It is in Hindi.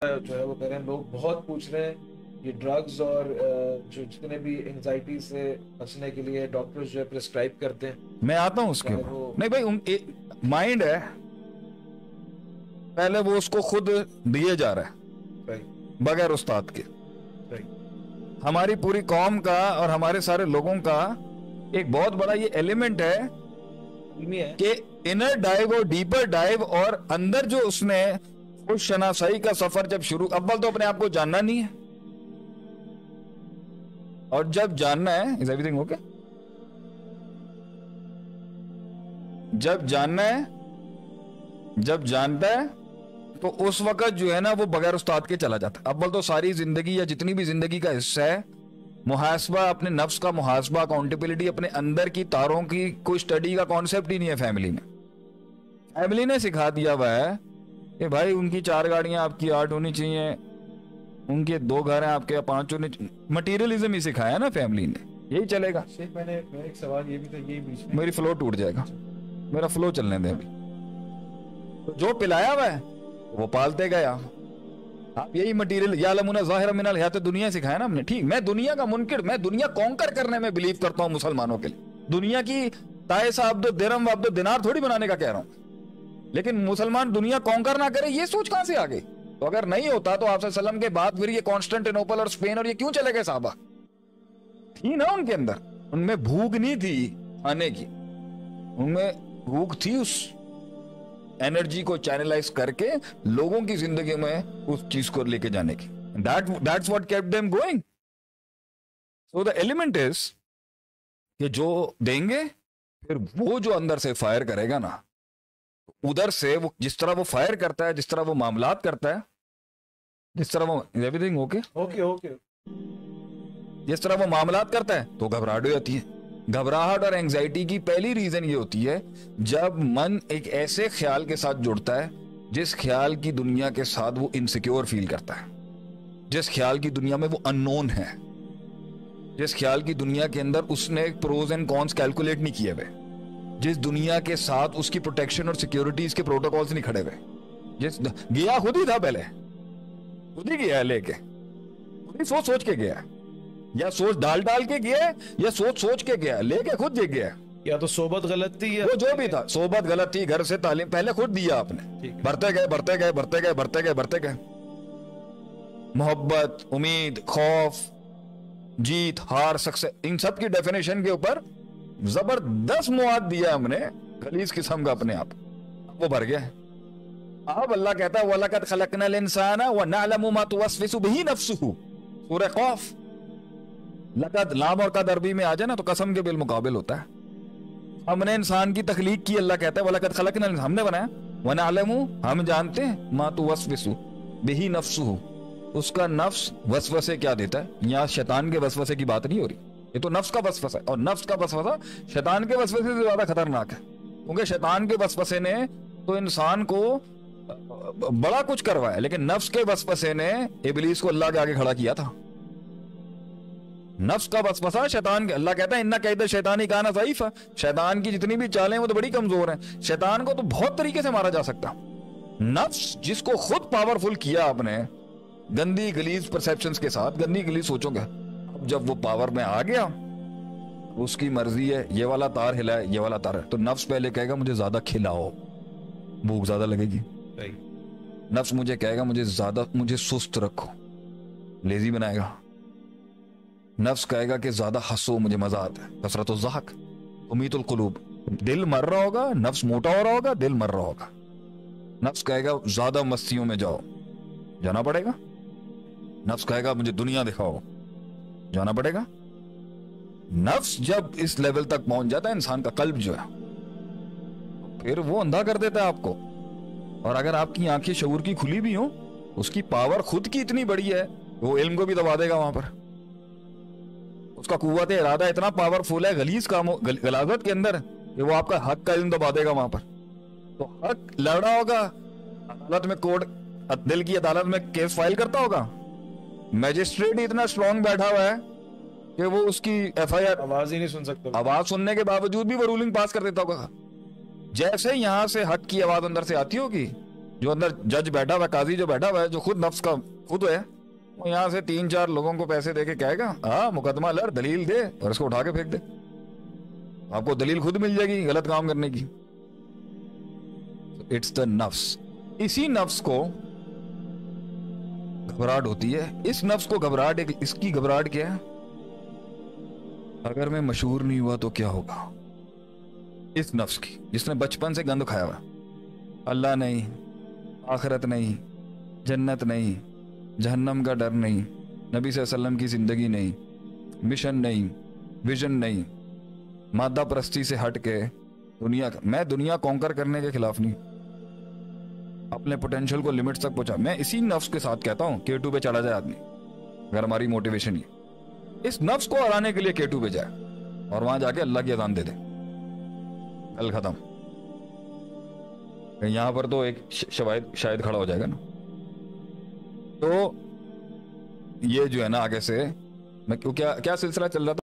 जो है वो कह रहे हैं, लोग बहुत पूछ रहे हैं ये ड्रग्स और जो जितने भी एंजाइटी से बचने के लिए डॉक्टर्स जो है प्रिस्क्राइब करते हैं। मैं आता हूँ उसके ऊपर। नहीं भाई, माइंड है पहले, वो उसको खुद दिए जा रहा है बगैर उस्ताद के। हमारी पूरी कौम का और हमारे सारे लोगों का एक बहुत बड़ा ये एलिमेंट है कि इनर डाइव और डीपर डाइव, और अंदर जो उसने उस शनासाई का सफर जब शुरू, अव्वल तो अपने आप को जानना नहीं है, और जब जानना है, इज एवरीथिंग ओके, जब जानना है, जब जानता है तो उस वक्त जो है ना वो बगैर उस्ताद के चला जाता है। अव्वल तो सारी जिंदगी या जितनी भी जिंदगी का हिस्सा है मुहासबा, अपने नफ्स का मुहासबा, अकाउंटेबिलिटी, अपने अंदर की तारों की कोई स्टडी का कॉन्सेप्ट ही नहीं है फैमिली में। फैमिली ने सिखा दिया हुआ है कि भाई उनकी 4 गाड़ियां आपकी 8 होनी चाहिए, उनके 2 घर हैं आपके 5 होने चाहिए। मटीरियलिज्म ही सिखाया ना फैमिली ने, यही चलेगा। मेरा एक सवाल ये भी था, यही बीच में मेरी फ्लो टूट जाएगा, मेरा फ्लो चलने दे अभी। तो जो पिलाया हुआ है वो पालते गया। आप यही मटीरियल यालमुना ज़ाहिर मिनल हयात दुनिया सिखाया ना हमने। ठीक, मैं दुनिया का मुनकिर, मैं दुनिया कॉन्कर करने में बिलीव करता हूं मुसलमानों के लिए। दुनिया की तायसा अब्दो दिरहम अब्दो दिनार थोड़ी बनाने का कह रहा हूं, लेकिन मुसलमान दुनिया कॉन्कर ना करे ये सोच कहां से आ गई? तो अगर नहीं होता तो आप सल्लम के बाद फिर ये कॉन्स्टेंटिनोपल और स्पेन और ये क्यों चले गए? साहबा थी ना उनके अंदर, उनमें भूख नहीं थी खाने की, उनमें भूख थी उस एनर्जी को चैनलाइज करके लोगों की जिंदगी में उस चीज को लेके जाने की। That's what kept them going. So the element is कि जो देंगे फिर वो जो अंदर से फायर करेगा ना, उधर से वो जिस तरह वो फायर करता है, जिस तरह वो मामलात करता है, जिस तरह वो एवरीथिंग ओके जिस तरह वो मामलात करता है तो घबराहट हो जाती है। घबराहट और एंजाइटी की पहली रीजन ये होती है जब मन एक ऐसे ख्याल के साथ जुड़ता है जिस ख्याल की दुनिया के साथ वो इनसिक्योर फील करता है, जिस ख्याल की दुनिया में वो अननोन है, जिस ख्याल की दुनिया के अंदर उसने प्रोज एंड कॉन्स कैलकुलेट नहीं किए हुए, जिस दुनिया के साथ उसकी प्रोटेक्शन और सिक्योरिटीज के प्रोटोकॉल्स नहीं खड़े हुए, जिस गया खुद ही था, पहले खुद ही गया लेके, खुद ही सोच सोच के गया, या सोच डाल डाल के गया, या सोच सोच के गया, लेके खुद जे गया, या तो सोबत गलत थी या वो जो भी था, सोबत गलत थी, घर से तालीम पहले खुद दिया आपने, बढ़ते गए बढ़ते गए बढ़ते गए बढ़ते गए बढ़ते गए, मोहब्बत, उम्मीद, खौफ, जीत, हार, सक्सेस, इन सब की डेफिनेशन के ऊपर जबरदस्त मुआद दिया हमने, खलीज किस्म का अपने आप, वो भर गया है। अब अल्लाह कहता है वलकद खलकनल इंसाना व नअलमु मा तुवस्विसु बिही नफ्सुहु, सूरह खौफ। लकद लाम और कद अरबी में आ जाए ना तो कसम के बिलमुकाबिल होता है। हमने इंसान की तखलीक की, अल्लाह कहता है वलकद खलकनल, हमने बनाया, व नअलमु, हम जानते हैं, मा तुवस्विसु बिही नफ्सुहु, उसका नफ्स वसवसे क्या देता है। यहाँ शैतान के वसवसे की बात नहीं हो रही, ये तो नफ्स का वसवसा है, और नफ्स का वसवसा शैतान के वसवसे से ज्यादा खतरनाक है, क्योंकि शैतान के वसवसे ने तो इंसान को बड़ा कुछ करवाया, लेकिन नफ्स के वसवसे ने इबलीस को अल्लाह के आगे खड़ा किया था। नफ्स का वसवसा शैतान के, अल्लाह कहता है इन्ना कैद शैतानी काना ज़ईफ़ा, शैतान की जितनी भी चालें वो तो बड़ी कमजोर हैं। शैतान को तो बहुत तरीके से मारा जा सकता। नफ्स जिसको खुद पावरफुल किया आपने गंदी गलीज परसेप्शंस के साथ, गंदी गलीज सोचोगे, अब जब वो पावर में आ गया, उसकी मर्जी है ये वाला तार हिला है, ये वाला तार है, तो नफ्स पहले कहेगा मुझे ज्यादा खिलाओ, भूख ज्यादा लगेगी। नफ्स मुझे कहेगा मुझे सुस्त रखो, लेजी बनाएगा। नफ्स कहेगा कि ज्यादा हंसो, मुझे मजा आता है, कसरतो ज़हक, उमीतुल कुलूब, दिल मर रहा होगा, नफ्स मोटा हो रहा होगा, दिल मर रहा होगा। नफ्स कहेगा ज्यादा मस्तियों में जाओ, जाना पड़ेगा। नफ्स कहेगा मुझे दुनिया दिखाओ, जाना पड़ेगा। नफ्स जब इस लेवल तक पहुंच जाता है इंसान का कल्ब जो है, फिर वो अंधा कर देता है आपको। और अगर आपकी आंखें शऊर की खुली भी हो, उसकी पावर खुद की इतनी बड़ी है, वो इल्म को भी दबा देगा वहां पर। उसका कुव्वत इरादा इतना पावरफुल है गलीज कामों गलाजत के अंदर कि वो आपका हक का इल्म दबा देगा वहां पर। तो हक लड़ा होगा अदालत में, कोर्ट दिल की अदालत में केस फाइल करता होगा, मैजिस्ट्रेट इतना स्ट्रांग बैठा हुआ है कि वो उसकी एफआईआर आवाज ही नहीं सुन सकता, आवाज सुनने के बावजूद भी वो रूलिंग पास कर देता होगा। जैसे यहां से हक की आवाज अंदर से आती होगी, जो अंदर जज बैठा हुआ है, काजी जो बैठा हुआ है, जो खुद नफ्स का खुद है, वो यहाँ से 3-4 लोगों को पैसे देके कहेगा हाँ मुकदमा लड़, दलील दे, और इसको उठा के फेंक दे। आपको दलील खुद मिल जाएगी गलत काम करने की। इट्स द नफ्स। इसी नफ्स को घबराहट होती है। इस नफ्स को घबराहट, इसकी घबराहट क्या है? अगर मैं मशहूर नहीं हुआ तो क्या होगा? इस नफ्स की, जिसने बचपन से गंद खाया हुआ, अल्लाह नहीं, आखिरत नहीं, जन्नत नहीं, जहन्नम का डर नहीं, नबी सल्लल्लाहु अलैहि वसल्लम की जिंदगी नहीं, मिशन नहीं, विजन नहीं, मादा परस्ती से हट के दुनिया का। मैं दुनिया कॉन्कर करने के खिलाफ नहीं, अपने पोटेंशियल को लिमिट तक पहुंचा। मैं इसी नफ्स के साथ कहता हूं K2 पे चढ़ा जाए आदमी, अगर हमारी मोटिवेशन ये इस नफ्स को हराने के लिए K2 पे जाए और वहां जाके अल्लाह की अज़ान दे दे, कल खत्म। यहां पर तो एक शायद खड़ा हो जाएगा ना। तो ये जो है ना, आगे से मैं क्या सिलसिला चल रहा था।